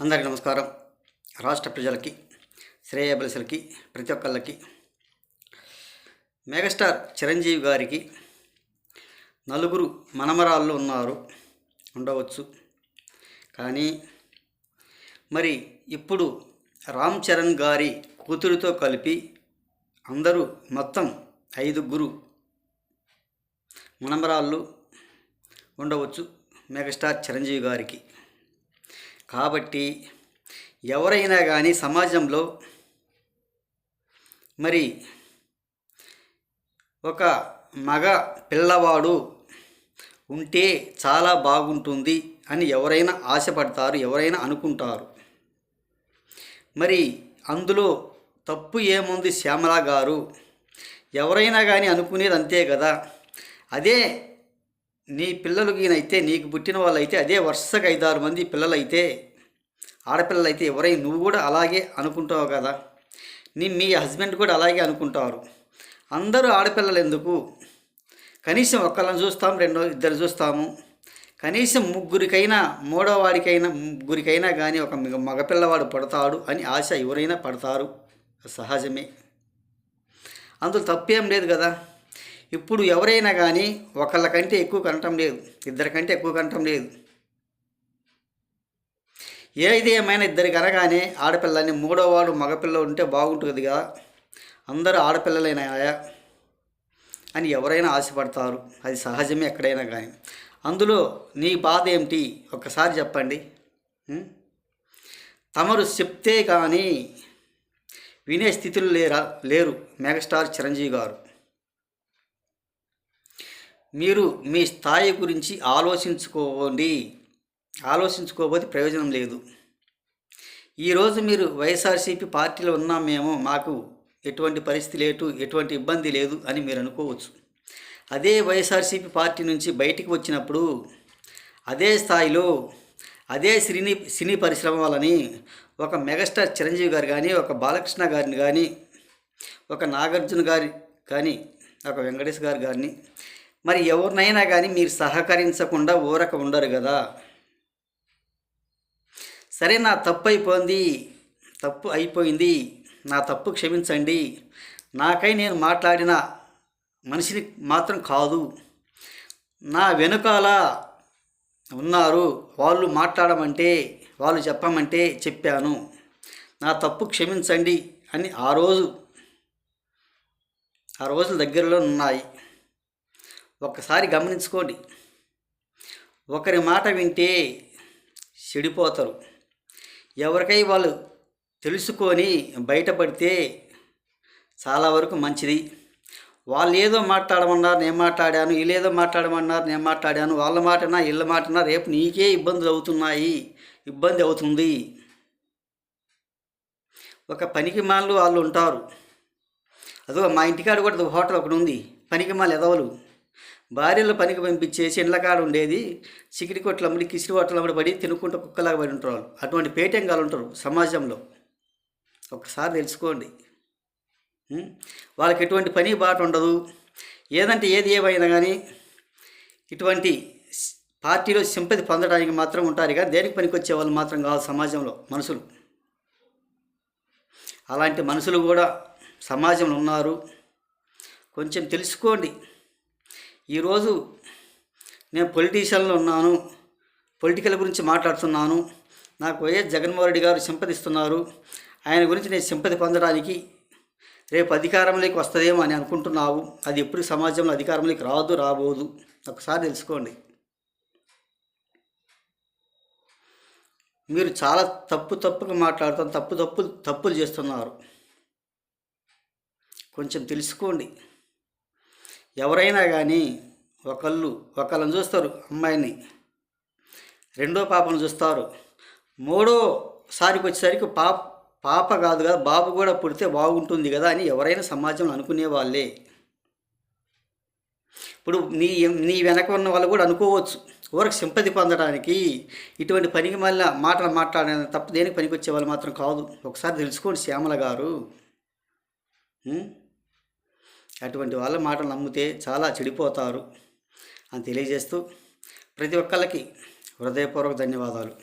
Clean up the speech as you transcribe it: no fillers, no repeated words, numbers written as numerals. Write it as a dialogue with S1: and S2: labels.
S1: అందరికీ నమస్కారం. రాష్ట్ర ప్రజలకి, శ్రేయోభిలాషులకి, ప్రతి ఒక్కళ్ళకి మెగాస్టార్ చిరంజీవి గారికి నలుగురు మనమరాళ్ళు ఉండవచ్చు. కానీ మరి ఇప్పుడు రామ్ చరణ్ గారి కూతురితో కలిపి అందరూ మొత్తం 5 మనమరాళ్ళు ఉండవచ్చు మెగాస్టార్ చిరంజీవి గారికి. కాబట్టి ఎవరైనా కానీ సమాజంలో మరి ఒక మగ పిల్లవాడు ఉంటే చాలా బాగుంటుంది అని ఎవరైనా ఆశపడతారు, ఎవరైనా అనుకుంటారు. మరి అందులో తప్పు ఏముంది శ్యామల గారు? ఎవరైనా కానీ అనుకునేది అంతే కదా. అదే నీ పిల్లలకినైతే, నీకు పుట్టిన వాళ్ళైతే అదే వరుసగా 5-6 మంది పిల్లలైతే, ఆడపిల్లలైతే ఎవరైనా నువ్వు కూడా అలాగే అనుకుంటావు కదా. మీ హస్బెండ్ కూడా అలాగే అనుకుంటారు. అందరూ ఆడపిల్లలు ఎందుకు? కనీసం ఒకళ్ళని చూస్తాం, ఇద్దరు చూస్తాము. కనీసం ముగ్గురికైనా కానీ ఒక మగపిల్లవాడు పడతాడు అని ఆశ ఎవరైనా పడతారు, సహజమే. అందులో తప్పేం లేదు కదా. ఇప్పుడు ఎవరైనా కానీ ఒకళ్ళకంటే ఎక్కువ కనటం లేదు, ఇద్దరికంటే ఎక్కువ కనటం లేదు. ఏది ఏమైనా ఇద్దరికి అనగానే ఆడపిల్లని మూడోవాడు మగపిల్ల ఉంటే బాగుంటుంది కదా, అందరూ ఆడపిల్లలైనాయా అని ఎవరైనా ఆశపడతారు, అది సహజమే ఎక్కడైనా కానీ. అందులో నీ బాధ ఏమిటి ఒక్కసారి చెప్పండి. తమరు చెప్తే కానీ వినే స్థితిలో లేరు మెగాస్టార్ చిరంజీవి గారు. మీరు మీ స్థాయి గురించి ఆలోచించుకోబోతే ప్రయోజనం లేదు. ఈరోజు మీరు వైఎస్ఆర్సీపీ పార్టీలో ఉన్నాం మేము, మాకు ఎటువంటి పరిస్థితి లేదు, ఎటువంటి ఇబ్బంది లేదు అని మీరు అనుకోవచ్చు. అదే వైఎస్ఆర్సీపీ పార్టీ నుంచి బయటికి వచ్చినప్పుడు అదే స్థాయిలో అదే సినీ పరిశ్రమ వాళ్ళని ఒక మెగాస్టార్ చిరంజీవి గారు కానీ, ఒక బాలకృష్ణ గారిని కానీ, ఒక నాగార్జున గారి కానీ, ఒక వెంకటేష్ గారు కానీ, మరి ఎవరినైనా కానీ మీరు సహకరించకుండా ఊరక ఉండరు కదా. సరే, నా తప్పు అయిపోయింది, నా తప్పు క్షమించండి, నాకై నేను మాట్లాడిన మనిషిని మాత్రం కాదు, నా వెనుకాల ఉన్నారు, వాళ్ళు మాట్లాడమంటే, వాళ్ళు చెప్పమంటే చెప్పాను, నా తప్పు క్షమించండి అని ఆ రోజులు దగ్గరలో ఉన్నాయి. ఒక్కసారి గమనించుకోండి. ఒకరి మాట వింటే చెడిపోతారు. ఎవరికై వాళ్ళు తెలుసుకొని బయటపడితే చాలా వరకు మంచిది. వాళ్ళు ఏదో మాట్లాడమన్నారు, నేను మాట్లాడాను, వీళ్ళేదో మాట్లాడమన్నారు, నేను మాట్లాడాను, వాళ్ళ మాటనా వీళ్ళ మాటనా రేపు నీకే ఇబ్బంది అవుతుంది. ఒక పనికి మాలు వాళ్ళు ఉంటారు. అదో మా ఇంటికాడ కూడా హోటల్ ఒకటి ఉంది, పనికి మాలు ఎదవలు. భార్యలో పనికి పంపించేసి ఇండ్లకాడ ఉండేది చికిరి కొట్లమ్మడి, కిసిరి కొట్లమ్మడి పడి తినుకుంటూ కుక్కలాగా పడి ఉంటారు వాళ్ళు. అటువంటి పేటెంగాలు ఉంటారు సమాజంలో. ఒకసారి తెలుసుకోండి. వాళ్ళకి ఎటువంటి పని బాట ఉండదు. ఏదంటే ఏమైనా కానీ ఇటువంటి పార్టీలో సింపతి పొందడానికి మాత్రం ఉంటారు కానీ దేనికి పనికి వచ్చే వాళ్ళు మాత్రం కాదు సమాజంలో మనుషులు. అలాంటి మనుషులు కూడా సమాజంలో ఉన్నారు, కొంచెం తెలుసుకోండి. ఈరోజు నేను పొలిటీషియన్లో ఉన్నాను, పొలిటికల్ గురించి మాట్లాడుతున్నాను, నాకు వైఎస్ జగన్మోహన్ రెడ్డి గారు సింపతిస్తున్నారు, ఆయన గురించి నేను సింపతి పొందడానికి రేపు అధికారంలోకి వస్తుందేమో అని అనుకుంటున్నావు. అది ఎప్పుడు సమాజంలో అధికారంలోకి రాబోదు. ఒకసారి తెలుసుకోండి. మీరు చాలా తప్పుగా మాట్లాడుతాం, తప్పులు చేస్తున్నారు. కొంచెం తెలుసుకోండి. ఎవరైనా కానీ ఒకళ్ళని చూస్తారు అమ్మాయిని, రెండో పాపను చూస్తారు, మూడోసారికి వచ్చేసరికి పాప కాదు కదా బాబు కూడా పుడితే బాగుంటుంది కదా అని ఎవరైనా సమాజంలో అనుకునే వాళ్ళే. ఇప్పుడు నీ వెనక ఉన్న వాళ్ళు కూడా అనుకోవచ్చు, ఊరికి సింపతి పొందడానికి ఇటువంటి పనికి మళ్ళీ మాటలు మాట్లాడే తప్ప దేనికి పనికి వచ్చే వాళ్ళు మాత్రం కాదు. ఒకసారి తెలుసుకోండి శ్యామల గారు. అటువంటి వాళ్ళ మాటలు నమ్మితే చాలా చెడిపోతారు అని తెలియజేస్తూ ప్రతి ఒక్కళ్ళకి హృదయపూర్వక ధన్యవాదాలు.